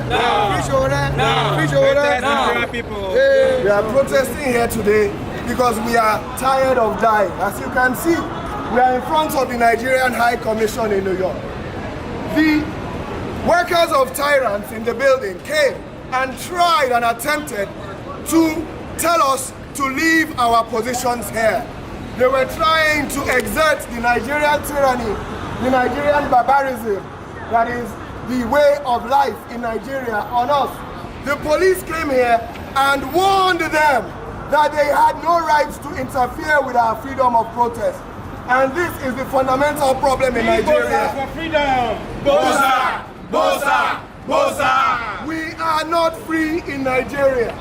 Free Sowore. Free Sowore. People. We are protesting here today because we are tired of dying. As you can see, we are in front of the Nigerian High Commission in New York. The workers of tyrants in the building came and tried and attempted to tell us to leave our positions here. They were trying to exert the Nigerian tyranny, the Nigerian barbarism, that is the way of life in Nigeria, on us. The police came here and warned them that they had no rights to interfere with our freedom of protest. And this is the fundamental problem in Nigeria. For freedom. Bosa! Bosa! Bosa! We are not free in Nigeria.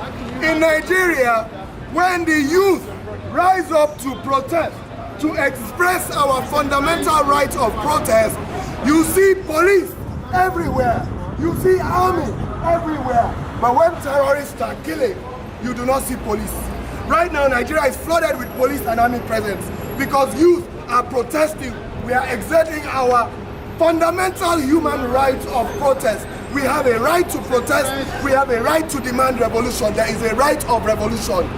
In Nigeria, when the youth rise up to protest, to express our fundamental right of protest, you see police everywhere. You see army everywhere. But when terrorists are killing, you do not see police. Right now, Nigeria is flooded with police and army presence because youth are protesting. We are exerting our fundamental human right of protest. We have a right to protest. We have a right to demand revolution. There is a right of revolution.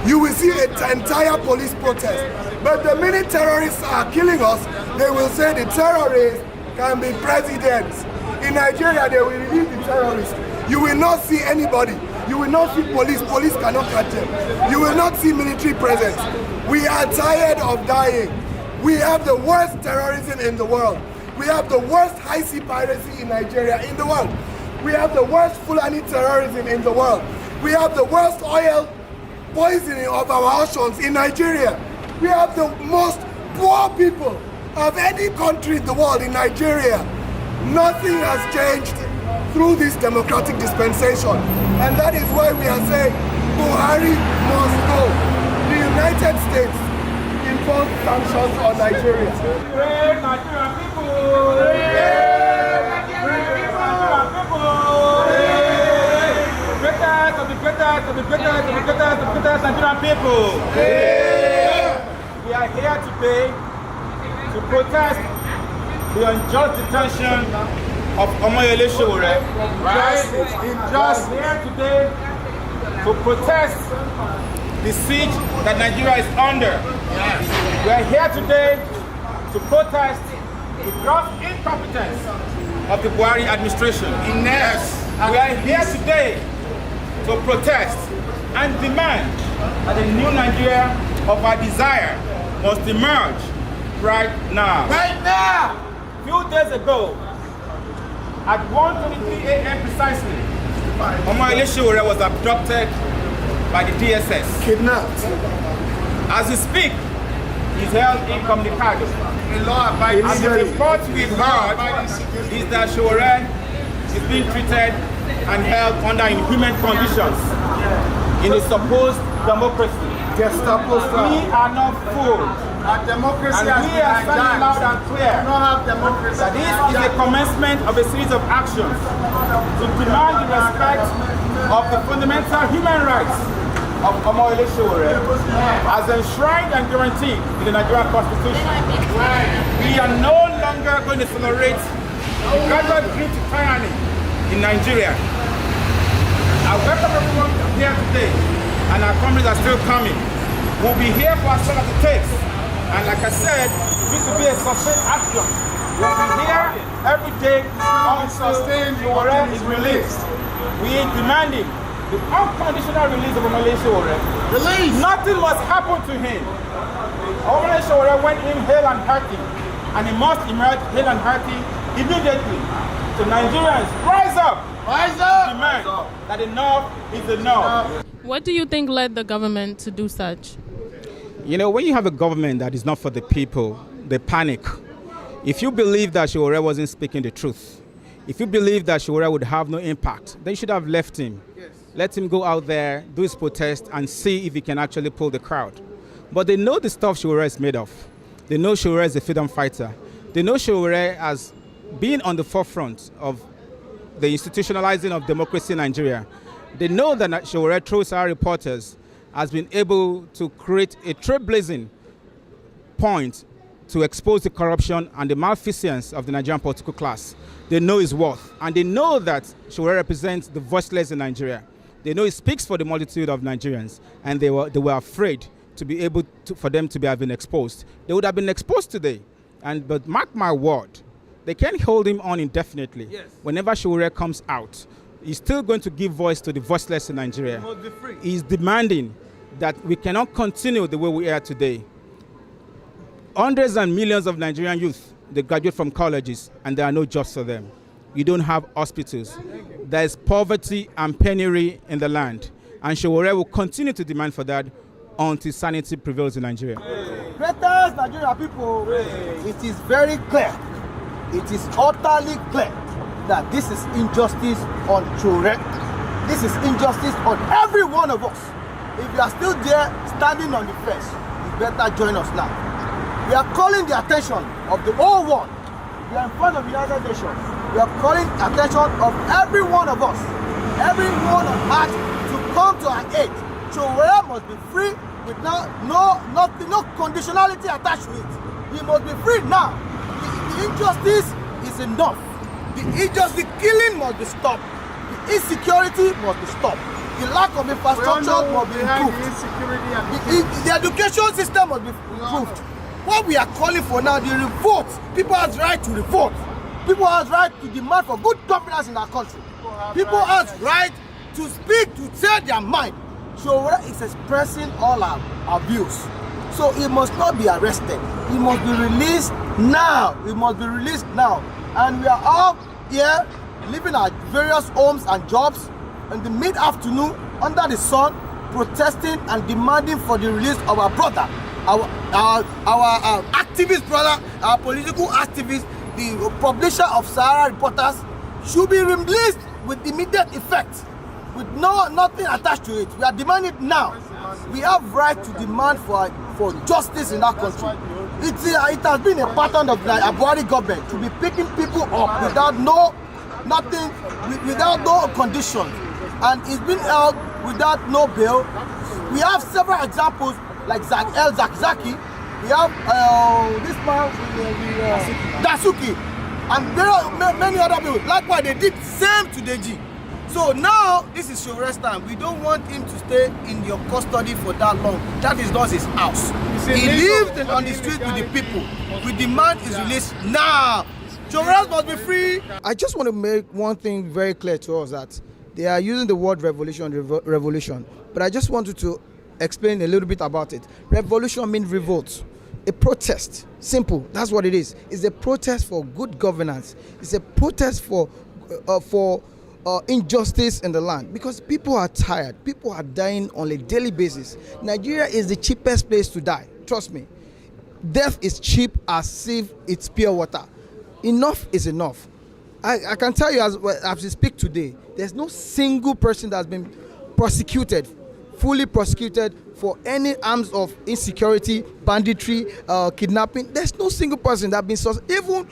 You will see an entire police protest. But the minute terrorists are killing us, they will say the terrorists can be presidents. In Nigeria, they will release the terrorists. You will not see anybody. You will not see police. Police cannot catch them. You will not see military presence. We are tired of dying. We have the worst terrorism in the world. We have the worst high-sea piracy in Nigeria in the world. We have the worst Fulani terrorism in the world. We have the worst oil poisoning of our oceans in Nigeria. We have the most poor people of any country in the world in Nigeria. Nothing has changed through this democratic dispensation. And that is why we are saying Buhari must go. The United States imposed sanctions on Nigeria. Nigerian people! Nigerian people! Greatest of the greatest of the greatest of the greatest of the greatest Nigerian people! We are here today to protest the unjust detention of Omoyele Sowore. Right? Just here today to protest the siege that Nigeria is under. We are here today to protest the gross incompetence of the Buhari administration. We are here today to protest and demand that the new Nigeria of our desire must emerge right now. Right now! A few days ago, at 1:23 a.m. precisely, Omoyele Sowore was abducted by the DSS. Kidnapped. As we speak, he's held incommunicado. And the report we've heard is that Sowore is being treated and held under inhuman conditions in a supposed democracy. Gestapo style. We are not fooled. Our democracy And we are standing loud and clear We don't have democracy. that this is a commencement of a series of actions to demand the respect of the fundamental human rights of Omoyele Sowore as enshrined and guaranteed in the Nigerian Constitution. We are no longer going to tolerate the gradual decline to tyranny in Nigeria. I welcome everyone here today, and our comrades are still coming. We'll be here for as long as it takes. And like I said, this will be a sustained action. We'll be here every day until Sowore is released. We are demanding the unconditional release of Omoyele Sowore. Release! Nothing must happen to him. Omoyele Sowore went in hale and hearty, and he must emerge hale and hearty immediately. So Nigerians, rise up! Rise up! Demand that enough is enough. What do you think led the government to do such? You know, when you have a government that is not for the people, they panic. If you believe that Sowore wasn't speaking the truth, if you believe that Sowore would have no impact, then you should have left him. Yes. Let him go out there, do his protest, and see if he can actually pull the crowd. But they know the stuff Sowore is made of. They know Sowore is a freedom fighter. They know Sowore as being on the forefront of the institutionalizing of democracy in Nigeria. They know that Sowore, through Sahara reporters, has been able to create a trailblazing point to expose the corruption and the malfeasance of the Nigerian political class. They know his worth, and they know that Sowore represents the voiceless in Nigeria. They know he speaks for the multitude of Nigerians, and they were afraid to be able to, for them to have been exposed. They would have been exposed today, but mark my word, they can't hold him on indefinitely. Yes. Whenever Sowore comes out, he's still going to give voice to the voiceless in Nigeria. He must be free. He's demanding that we cannot continue the way we are today. Hundreds and millions of Nigerian youth, they graduate from colleges and there are no jobs for them. You don't have hospitals. There is poverty and penury in the land. And Sowore will continue to demand for that until sanity prevails in Nigeria. Greatest Nigerian people, it is very clear, it is utterly clear that this is injustice on Sowore. This is injustice on every one of us. If you are still there standing on the fence, you better join us now. We are calling the attention of the whole world. We are in front of the United Nations. We are calling attention of every one of us, everyone on earth, to come to our aid. Sowore must be free with no conditionality attached to it. He must be free now. The injustice is enough. The killing must be stopped. The insecurity must be stopped. The lack of infrastructure must be improved. The education system must be improved. What we are calling for now, the revolt. People have right to revolt. People have right to demand for good governance in our country. People have right to speak, to say their mind. Sowore is expressing all our views. So he must not be arrested. He must be released now. He must be released now. And we are all here living at various homes and jobs in the mid-afternoon under the sun, protesting and demanding for the release of our brother, our activist brother, our political activist. The publisher of Sahara reporters should be released with immediate effect, with nothing attached to it. We are demanding now. We have right to demand for justice in our country. It has been a pattern of the Abuja government to be picking people up without no conditions, and it's been held without no bail. We have several examples like Zakzaki. We have this man, Dasuki, and there are many other people. Likewise, they did same to Deji. So now, this is Sowore's time. We don't want him to stay in your custody for that long. That is not his house. He lived on the street with the people. We demand his release now. Sowore must be free. I just want to make one thing very clear to us, that they are using the word revolution. But I just wanted to explain a little bit about it. Revolution means revolt. A protest. Simple. That's what it is. It's a protest for good governance. It's a protest for injustice in the land, because people are tired. People are dying on a daily basis. Nigeria is the cheapest place to die. Trust me. Death is cheap as if it's pure water. Enough is enough. I can tell you, as we speak today, there's no single person that's been prosecuted, fully prosecuted for any arms of insecurity, banditry, kidnapping. There's no single person that has been, even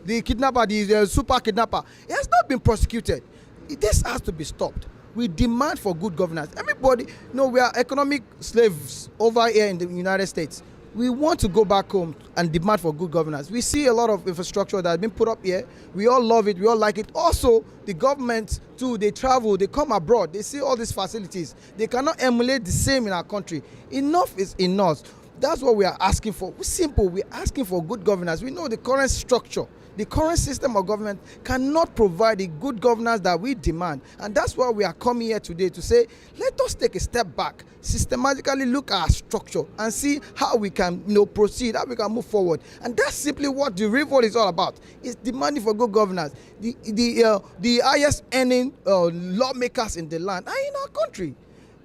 the kidnapper, the super kidnapper, he has not been prosecuted. This has to be stopped. We demand for good governance. Everybody, we are economic slaves over here in the United States. We want to go back home and demand for good governance. We see a lot of infrastructure that has been put up here. We all love it. We all like it. Also, the government too, they travel, they come abroad, they see all these facilities. They cannot emulate the same in our country. Enough is enough. That's what we are asking for. Simple. We're asking for good governance. We know the current structure, the current system of government cannot provide the good governance that we demand. And that's why we are coming here today to say, let us take a step back, systematically look at our structure and see how we can proceed, how we can move forward. And that's simply what the revolt is all about. It's demanding for good governance. The highest earning lawmakers in the land are in our country.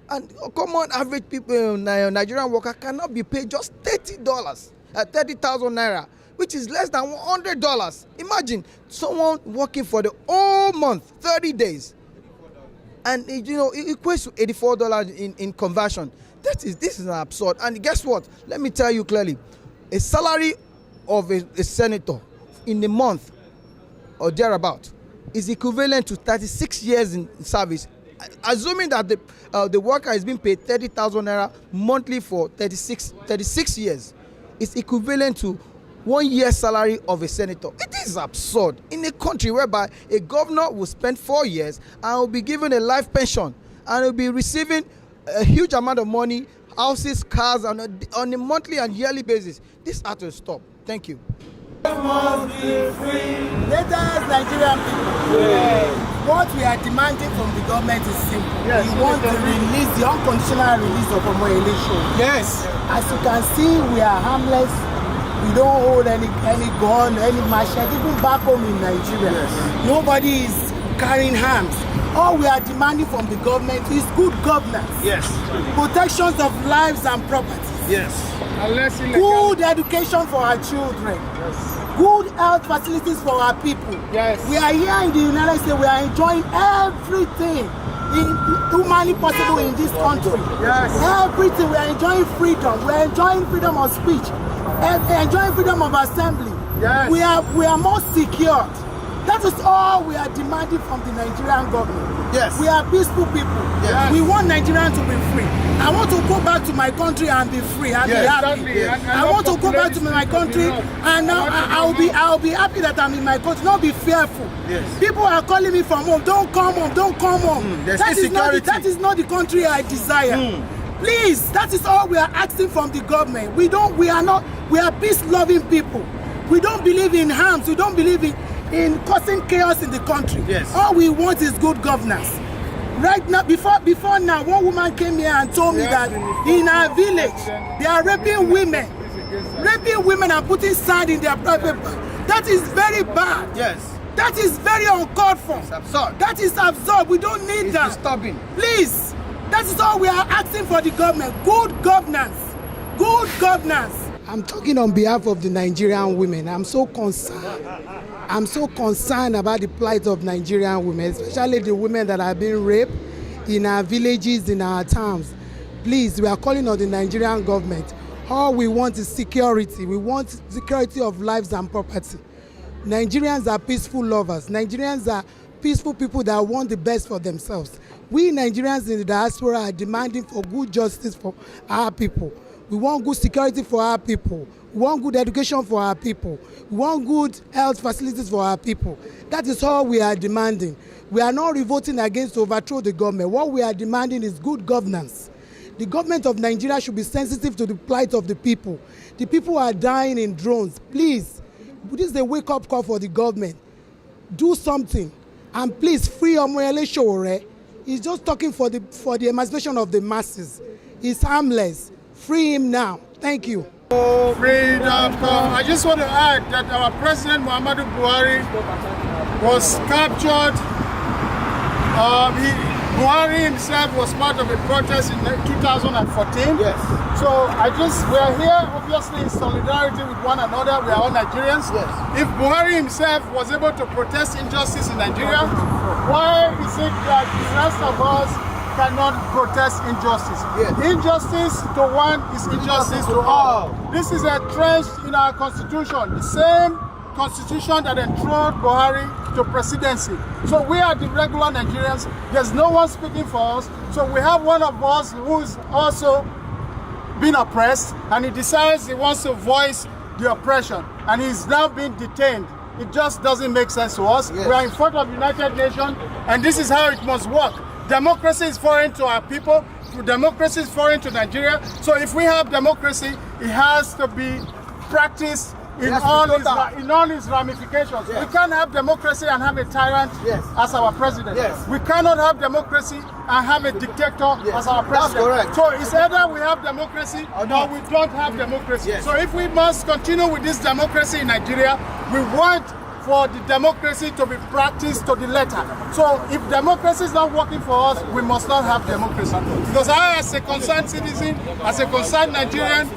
And common average people, Nigerian worker, cannot be paid just $30, 30,000 naira, which is less than $100. Imagine someone working for the whole month, 30 days. And it equates to $84 in conversion. This is an absurd. And guess what? Let me tell you clearly. A salary of a senator in a month or thereabout is equivalent to 36 years in service assuming that the worker is being paid 30,000 naira monthly for 36 years, is equivalent to 1 year's salary of a senator. It is absurd in a country whereby a governor will spend 4 years and will be given a life pension and will be receiving a huge amount of money, houses, cars, on a monthly and yearly basis. This has to stop. Thank you. Must be free. Let us Nigerian people. What we are demanding from the government is simple. Yes, we want to release the unconditional release of Omoyele Sowore. Yes. As you can see, we are harmless. We don't hold any gun, any machete, even back home in Nigeria. Yes. Nobody is carrying arms. All we are demanding from the government is good governance. Yes. Protections of lives and properties. Yes. Good education for our children. Yes. Good health facilities for our people. Yes. We are here in the United States. We are enjoying everything humanly possible in this country. Yes. Everything. We are enjoying freedom. We are enjoying freedom of speech. Enjoying freedom of assembly. Yes. We are more secured. That is all we are demanding from the Nigerian government. Yes. We are peaceful people. Yes. We want Nigerians to be free. I want to go back to my country and be free and be happy. Yes. I want to go back to my country and now I'll be happy that I'm in my country, not be fearful. Yes. People are calling me from home. Don't come home. Don't come home. That is not the country I desire. Please, that is all we are asking from the government. We are peace-loving people. We don't believe in harms. We don't believe in causing chaos in the country. Yes. All we want is good governance. Right now, before now, one woman came here and told me that in our village, they are raping women and putting sand in their private part. That is very bad. Yes. That is very uncalled for. It's absurd. That is absurd. We don't need that. It's disturbing. Please, that is all we are asking for the government. Good governance. Good governance. I'm talking on behalf of the Nigerian women. I'm so concerned about the plight of Nigerian women, especially the women that are being raped in our villages, in our towns. Please, we are calling on the Nigerian government. All we want is security. We want security of lives and property. Nigerians are peaceful lovers. Nigerians are peaceful people that want the best for themselves. We Nigerians in the diaspora are demanding for good justice for our people. We want good security for our people. We want good education for our people. We want good health facilities for our people. That is all we are demanding. We are not revolting against to overthrow the government. What we are demanding is good governance. The government of Nigeria should be sensitive to the plight of the people. The people are dying in drones. Please, this is a wake-up call for the government. Do something. And please, free Omoyele Sowore. He's just talking for the emancipation of the masses. He's harmless. Free him now. Thank you. Freedom. I just want to add that our President Muhammadu Buhari was captured. Buhari himself was part of a protest in 2014. Yes. So we are here obviously in solidarity with one another. We are all Nigerians. Yes. If Buhari himself was able to protest injustice in Nigeria, why is it that the rest of us cannot protest injustice? Yes. Injustice to one is injustice to all. This is entrenched in our constitution, the same constitution that enthroned Buhari to presidency. So we are the regular Nigerians. There's no one speaking for us. So we have one of us who's also been oppressed, and he decides he wants to voice the oppression, and he's now being detained. It just doesn't make sense to us. Yes. We are in front of the United Nations, and this is how it must work. Democracy is foreign to our people. Democracy is foreign to Nigeria. So if we have democracy, it has to be practiced in all its ramifications. Yes. We can't have democracy and have a tyrant as our president. Yes. We cannot have democracy and have a dictator as our president. That's correct. So it's either we have democracy or we don't have democracy. Yes. So if we must continue with this democracy in Nigeria, we want for the democracy to be practiced to the letter. So if democracy is not working for us, we must not have democracy. Because I, as a concerned citizen, as a concerned Nigerian,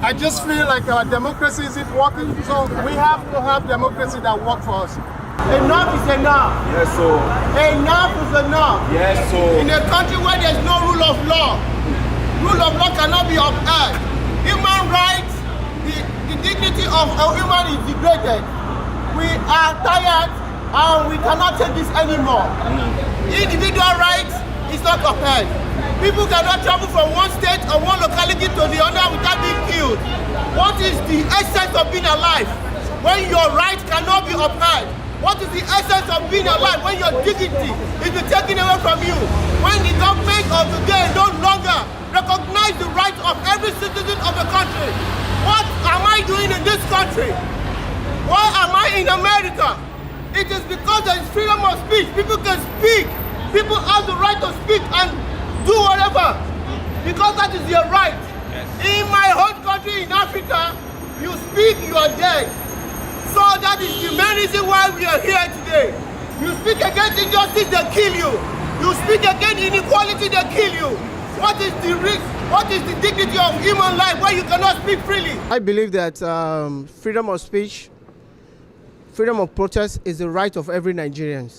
I just feel like our democracy isn't working. So we have to have democracy that works for us. Enough is enough. Yes, sir. Enough is enough. Yes, sir. In a country where there's no rule of law cannot be upheld. Human rights, the dignity of a human is degraded. We are tired and we cannot take this anymore. Individual rights is not upheld. People cannot travel from one state or one locality to the other without being killed. What is the essence of being alive when your right cannot be upheld? What is the essence of being alive when your dignity is taken away from you? When the government of the day no longer recognize the right of every citizen of the country. What am I doing in this country? Why am I in America? It is because there is freedom of speech. People can speak. People have the right to speak and do whatever, because that is your right. Yes. In my home country in Africa, you speak, you are dead. So that is the main reason why we are here today. You speak against injustice, they kill you. You speak against inequality, they kill you. What is the risk? What is the dignity of human life where you cannot speak freely? I believe that freedom of speech, freedom of protest is the right of every Nigerian.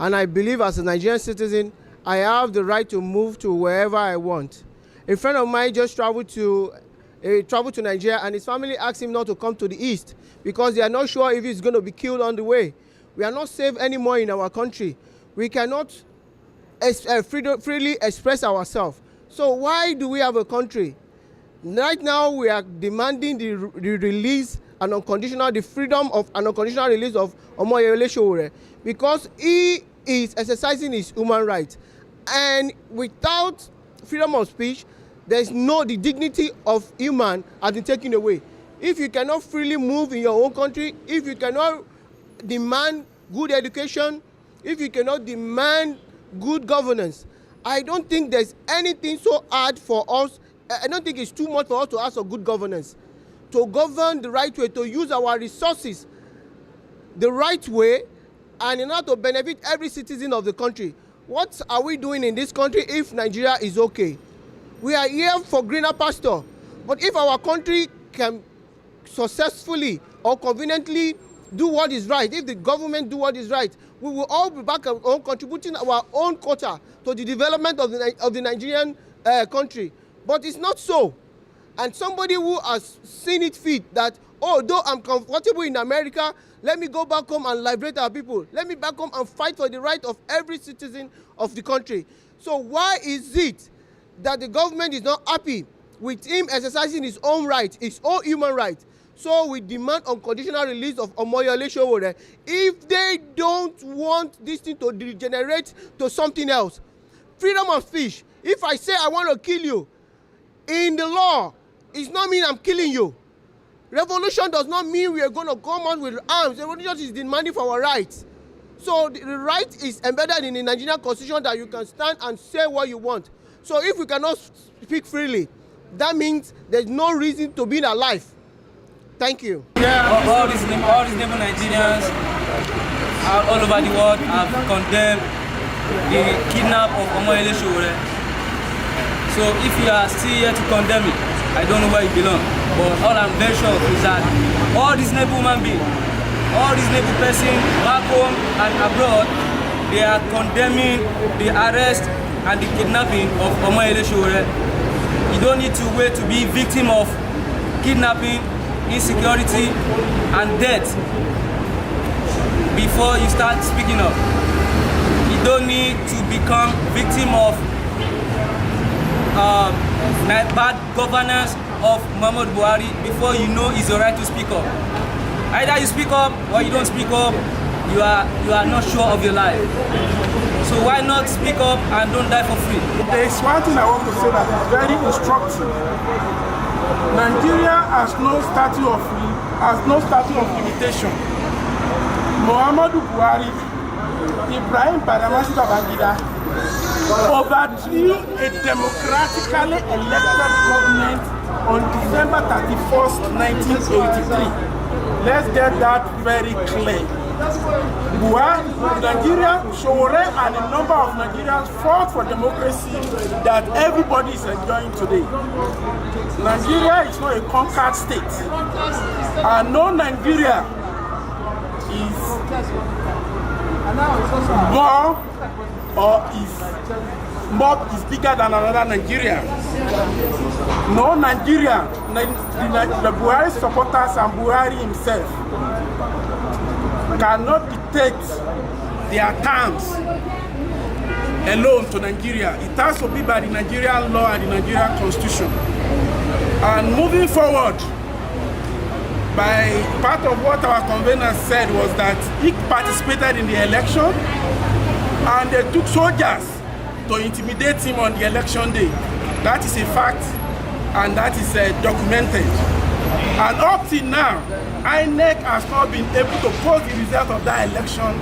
And I believe as a Nigerian citizen, I have the right to move to wherever I want. A friend of mine just traveled to Nigeria, and his family asked him not to come to the east because they are not sure if he's going to be killed on the way. We are not safe anymore in our country. We cannot freely express ourselves. So why do we have a country? Right now we are demanding the release and the freedom of an unconditional release of Omoyele Sowore, because he is exercising his human rights. And without freedom of speech, the dignity of human has been taken away. If you cannot freely move in your own country, if you cannot demand good education, if you cannot demand good governance, I don't think there's anything so hard for us. I don't think it's too much for us to ask for good governance, to govern the right way, to use our resources the right way, and in order to benefit every citizen of the country. What are we doing in this country if Nigeria is okay? We are here for greener pasture. But if our country can successfully or conveniently do what is right, if the government do what is right, we will all be back on contributing our own quota to the development of the Nigerian country. But it's not so. And somebody who has seen it fit that, oh, though I'm comfortable in America, let me go back home and liberate our people. Let me back home and fight for the right of every citizen of the country. So why is it that the government is not happy with him exercising his own right, his own human right? So we demand unconditional release of Omoyele Sowore. If they don't want this thing to degenerate to something else, freedom of speech. If I say I want to kill you, in the law, it's not mean I'm killing you. Revolution does not mean we are going to come out with arms. Revolution is demanding for our rights. So the right is embedded in the Nigerian constitution that you can stand and say what you want. So if we cannot speak freely, that means there's no reason to be alive. Thank you. Yeah, all these neighbor Nigerians all over the world have condemned the kidnap of Omoyele Sowore. So if you are still here to condemn it, I don't know where you belong. But all I'm very sure of is that all these neighbor human beings, all these neighbor persons back home and abroad, they are condemning the arrest and the kidnapping of Omoyele Sowore. You don't need to wait to be victim of kidnapping, insecurity, and death before you start speaking up. You don't need to become victim of bad governance of Muhammadu Buhari before you know it's your right to speak up. Either you speak up or you don't speak up, you are not sure of your life. So why not speak up and don't die for free? There is one thing I want to say that is very instructive. Nigeria has no statute of limitation. Muhammadu Buhari, Ibrahim Badamasi Babangida overthrew a democratically elected government on December 31st, 1983. Let's get that very clear. Nigeria, Sowore and a number of Nigerians fought for democracy that everybody is enjoying today. Nigeria is not a conquered state. And no Nigeria is more or is bigger than another Nigeria. No Nigeria, the Buhari supporters and Buhari himself cannot dictate their terms alone to Nigeria. It has to be by the Nigerian law and the Nigerian constitution. And moving forward, by part of what our convener said was that he participated in the election and they took soldiers to intimidate him on the election day. That is a fact and that is documented. And up till now, INEC has not been able to post the result of that election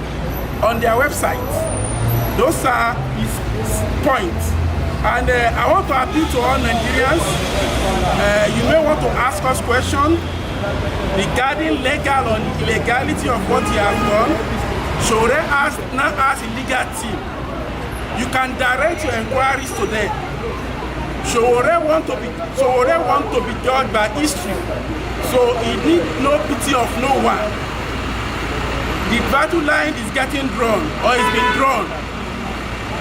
on their website. Those are his points. And I want to appeal to all Nigerians. You may want to ask us questions regarding legal or illegality of what he has done. Sowore now has a legal team. You can direct your inquiries to them. Sowore want to be judged by history, so he needs no pity of no one. The battle line is getting drawn, or it's been drawn.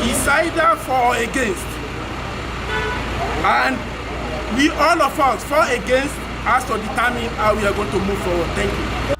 It's either for or against. And we all of us, for or against, has to determine how we are going to move forward. Thank you.